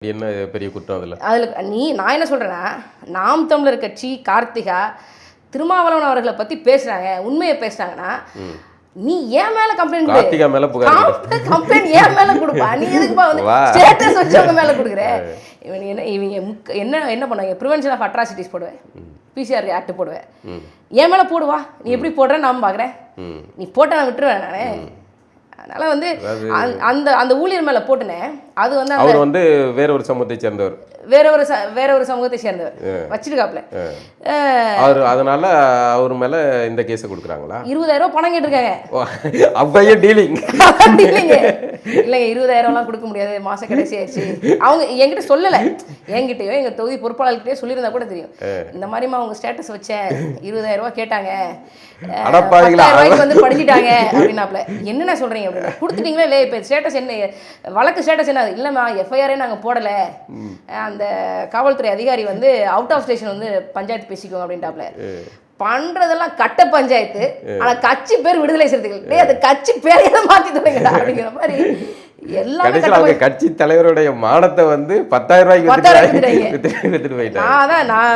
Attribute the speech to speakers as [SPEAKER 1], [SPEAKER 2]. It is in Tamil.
[SPEAKER 1] என்ன பெரிய குற்றம் அதில்?
[SPEAKER 2] நான் என்ன சொல்கிறேன்னா, நாம் தமிழர் கட்சி கார்த்திகா திருமாவளவன் அவர்களை பற்றி பேசுகிறாங்க, உண்மையை பேசுகிறாங்கன்னா, நீ ஏன் மேலே கம்ப்ளைண்ட்
[SPEAKER 1] கார்த்திகா மேலே
[SPEAKER 2] கம்ப்ளைண்ட் ஏன் மேலே கொடுப்பா? நீ எதுக்குப்பா வந்து ஸ்டேட்டஸ் வச்சவங்க மேலே கொடுக்குற? இவங்க என்ன பண்ணுவாங்க? ப்ரிவென்ஷன் ஆஃப் அட்ராசிட்டிஸ் போடுவேன், பிசிஆர் ஆக்ட் போடுவேன், என் மேலே போடுவா. நீ எப்படி போடுறேன்னு நான் பார்க்குறேன். நீ போட்ட நான் விட்டுருவேன் நான். அதனால் வந்து அந்த அந்த ஊழியர் மேலே போட்டுனேன். அது வந்து
[SPEAKER 1] அவர் வந்து வேற ஒரு சமூகத்தை சேர்ந்தவர்,
[SPEAKER 2] வேற ஒரு சமூகத்தை சேர்ந்தவர் வச்சிருக்காப்ல.
[SPEAKER 1] அவர் அதனால அவர் மேல இந்த கேஸை கொடுக்குறாங்களா?
[SPEAKER 2] 20,000 பணம் கேட்டிருக்காங்க.
[SPEAKER 1] அப்பயே டீலிங்
[SPEAKER 2] இல்லைங்க, 20,000லாம் கொடுக்க முடியாது, மாசம் கடைசி ஆயிடுச்சு. அவங்க என்கிட்ட சொல்லலை, என்கிட்டயோ எங்க தொகுதி பொறுப்பாளர்கிட்டயோ சொல்லியிருந்தா கூட தெரியும். இந்த மாதிரிமா அவங்க ஸ்டேட்டஸ் வச்சேன், 20,000 கேட்டாங்க, 10,000 வந்து படிச்சிட்டாங்க அப்படின்னாப்ல. என்னென்ன சொல்றீங்க அப்படின்னா, கொடுத்துட்டீங்களா இல்லையா? இப்போ ஸ்டேட்டஸ் என்ன, வழக்கு ஸ்டேட்டஸ் என்ன? இல்லைம்மா, எஃப்ஐஆரே நாங்கள் போடலை, அந்த காவல்துறை அதிகாரி வந்து அவுட் ஆஃப் ஸ்டேஷன் வந்து பஞ்சாயத்து பேசிக்கோங்க அப்படின்ட்டாப்ல. பண்றதெல்லாம் கட்ட பஞ்சாயத்து, ஆனா கட்சி பேர் விடுதலை சிறுத்தைகள். அது கட்சி பேரையே மாத்தி தொடங்கடா அப்படிங்கிற மாதிரி எல்லாமே.
[SPEAKER 1] கட்சி தலைவருடைய மானத்தை வந்து 10,000 ரூபாய்க்கு வித்துட்டு போயிட்டாங்க.
[SPEAKER 2] நான்